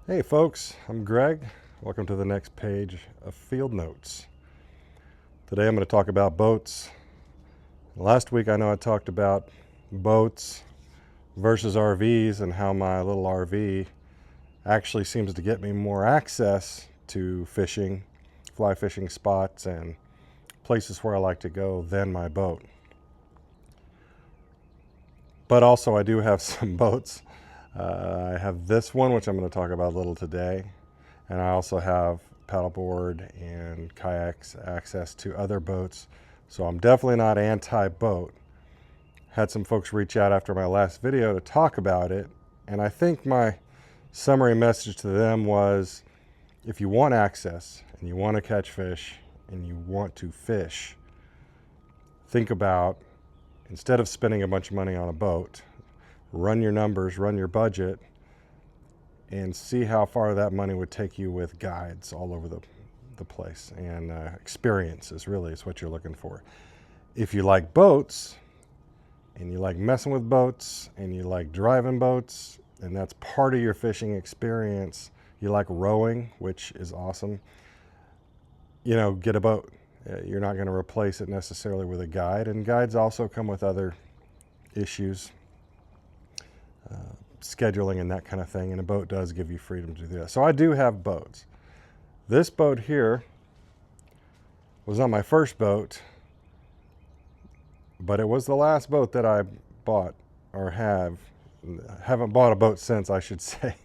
Hey folks, I'm Greg. Welcome to the next page of Field Notes. Today I'm going to talk about boats. Last week I know I talked about boats versus RVs and how my little RV actually seems to get me more access to fishing, fly fishing spots, and places where I like to go than my boat. But also I do have some boats. I have this one, which I'm going to talk about a little today. And I also have paddleboard and kayaks access to other boats. So I'm definitely not anti-boat. Had some folks reach out after my last video to talk about it. And I think my summary message to them was, if you want access and you want to catch fish and you want to fish, think about, instead of spending a bunch of money on a boat, run your numbers, run your budget, and see how far that money would take you with guides all over the place. And experiences really is what you're looking for. If you like boats and you like messing with boats and you like driving boats and that's part of your fishing experience, you like rowing, which is awesome, get a boat. You're not going to replace it necessarily with a guide, and guides also come with other issues, scheduling and that kind of thing, and a boat does give you freedom to do that. So I do have boats. This boat here was not my first boat, but it was the last boat that I bought or haven't bought a boat since, I should say.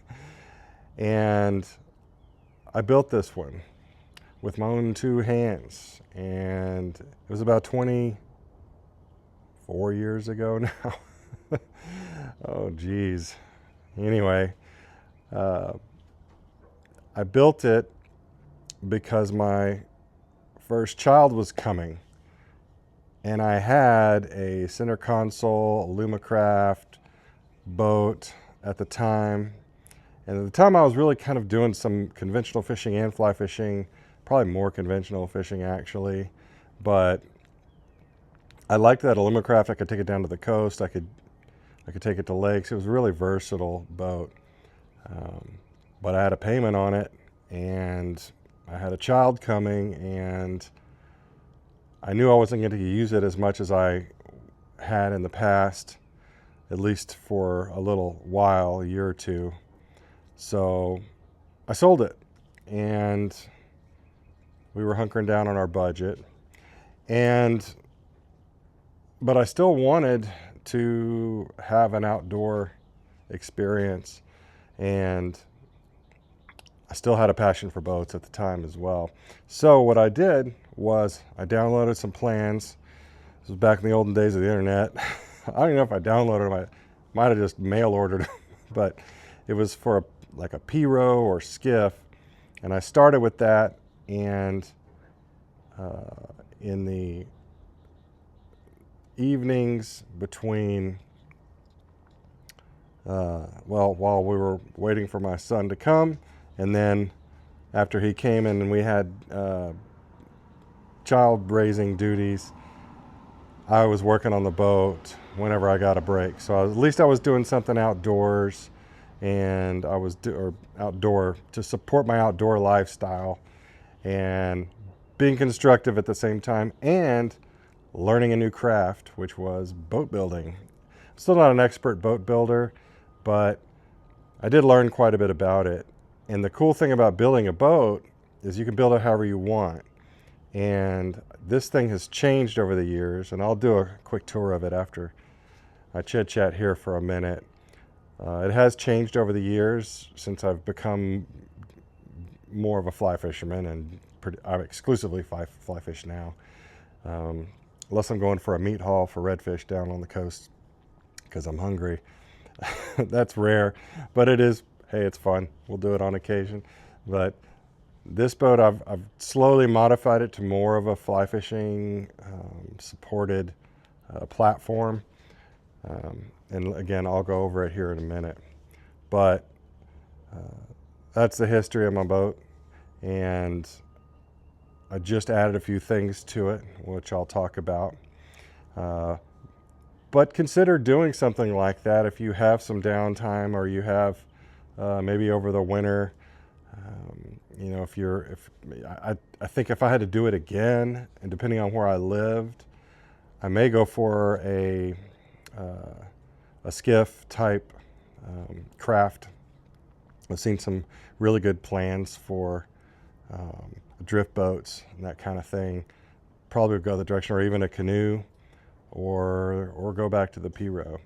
And I built this one with my own two hands, and it was about 24 years ago now. Oh geez. Anyway, I built it because my first child was coming, and I had a center console Lumacraft boat at the time. And at the time I was really kind of doing some conventional fishing and fly fishing, probably more conventional fishing actually, but I liked that Lumacraft. I could take it down to the coast. I could take it to lakes. It was a really versatile boat. But I had a payment on it, and I had a child coming, and I knew I wasn't going to use it as much as I had in the past, at least for a little while, a year or two. So I sold it, and we were hunkering down on our budget. But I still wanted to have an outdoor experience, and I still had a passion for boats at the time as well. So what I did was I downloaded some plans. This was back in the olden days of the internet. I don't even know if I downloaded them. I might have just mail ordered them, but it was for like a P-row or Skiff, and I started with that. And in the evenings between while we were waiting for my son to come, and then after he came in and we had child raising duties, I was working on the boat whenever I got a break. So at least I was doing something outdoors, and I was outdoor to support my outdoor lifestyle, and being constructive at the same time, and learning a new craft, which was boat building. I'm still not an expert boat builder, but I did learn quite a bit about it. And the cool thing about building a boat is you can build it however you want. And this thing has changed over the years, and I'll do a quick tour of it after I chit-chat here for a minute. It has changed over the years since I've become more of a fly fisherman, and I exclusively fly fish now. Unless I'm going for a meat haul for redfish down on the coast because I'm hungry. That's rare, but it is, hey, it's fun. We'll do it on occasion. But this boat, I've slowly modified it to more of a fly fishing supported platform. And again, I'll go over it here in a minute. But that's the history of my boat. And I just added a few things to it, which I'll talk about. But consider doing something like that if you have some downtime, or you have maybe over the winter. You know, I think if I had to do it again, and depending on where I lived, I may go for a skiff type craft. I've seen some really good plans for drift boats and that kind of thing. Probably would go the direction, or even a canoe, or go back to the P-row.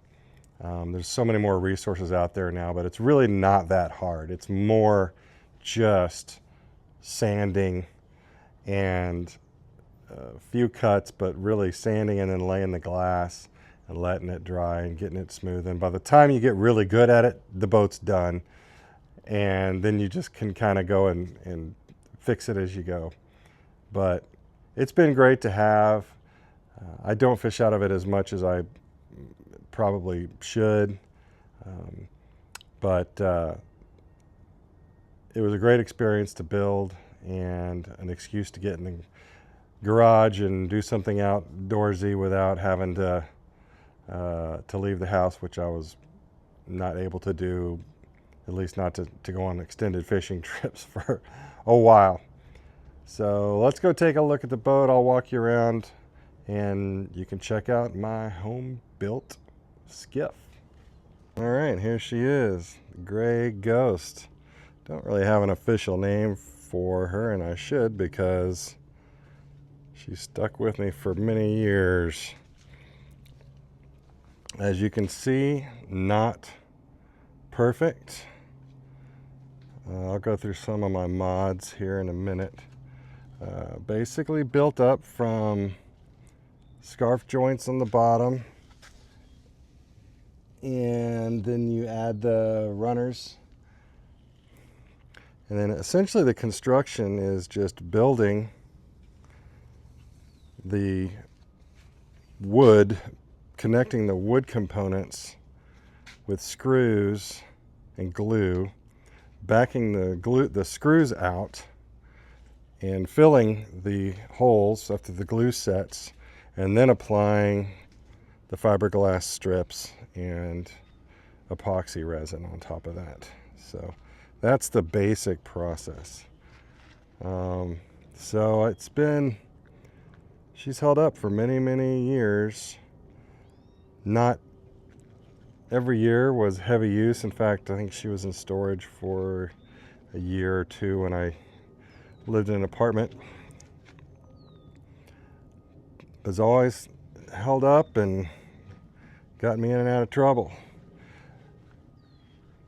There's so many more resources out there now, but it's really not that hard. It's more just sanding and a few cuts, but really sanding and then laying the glass and letting it dry and getting it smooth. And by the time you get really good at it, the boat's done. And then you just can kind of go and fix it as you go. But it's been great to have. I don't fish out of it as much as I probably should. But it was a great experience to build and an excuse to get in the garage and do something outdoorsy without having to leave the house, which I was not able to do, at least not to go on extended fishing trips for a while. So let's go take a look at the boat. I'll walk you around and you can check out my home built skiff. All right, here she is, Gray Ghost. Don't really have an official name for her, and I should, because she stuck with me for many years. As you can see, not perfect. I'll go through some of my mods here in a minute. Basically built up from scarf joints on the bottom, and then you add the runners, and then essentially the construction is just building the wood, connecting the wood components with screws and glue, backing the screws out and filling the holes after the glue sets, and then applying the fiberglass strips and epoxy resin on top of that. So that's the basic process. So she's held up for many, many years. Not every year was heavy use. In fact, I think she was in storage for a year or two when I lived in an apartment. Has always held up and got me in and out of trouble.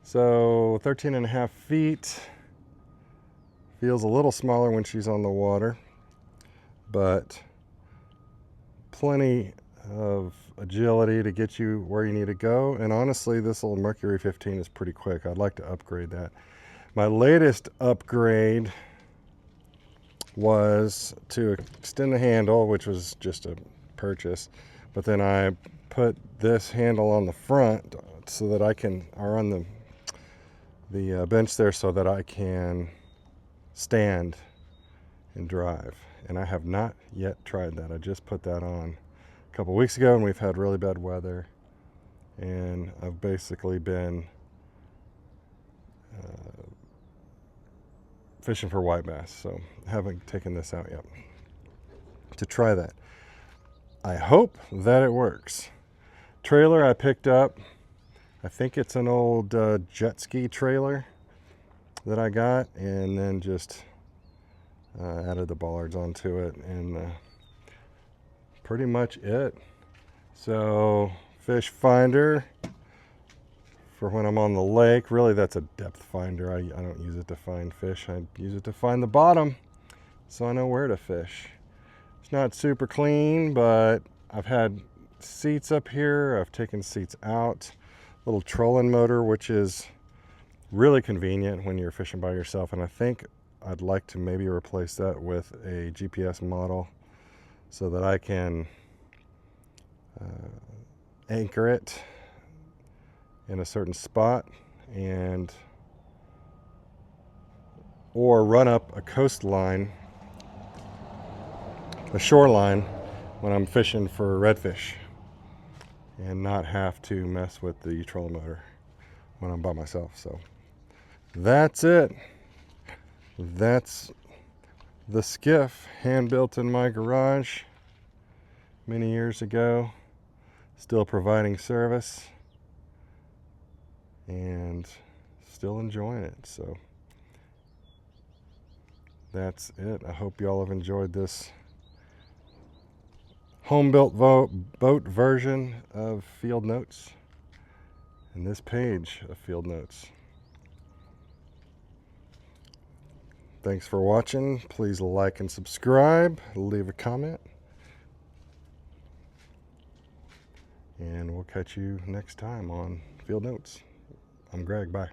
So 13.5 feet. Feels a little smaller when she's on the water, but plenty of agility to get you where you need to go. And honestly, this little Mercury 15 is pretty quick. I'd like to upgrade that. My latest upgrade was to extend the handle, which was just a purchase, but then I put this handle on the front so that I can, or on the bench there, so that I can stand and drive. And I have not yet tried that. I just put that on a couple weeks ago, and we've had really bad weather, and I've basically been fishing for white bass, so haven't taken this out yet to try that. I hope that it works. Trailer I picked up, I think it's an old jet ski trailer that I got, and then just added the bollards onto it, and pretty much it. So fish finder for when I'm on the lake. Really, that's a depth finder. I don't use it to find fish. I use it to find the bottom, so I know where to fish. It's not super clean, but I've had seats up here. I've taken seats out. Little trolling motor, which is really convenient when you're fishing by yourself, and I think I'd like to maybe replace that with a GPS model so that I can anchor it in a certain spot, and or run up a coastline, a shoreline, when I'm fishing for redfish, and not have to mess with the trolling motor when I'm by myself. So that's it. That's the Skiff, hand built in my garage many years ago. Still providing service and still enjoying it. So that's it. I hope y'all have enjoyed this home-built boat version of Field Notes and this page of Field Notes. Thanks for watching. Please like and subscribe. Leave a comment. And we'll catch you next time on Field Notes. I'm Greg. Bye.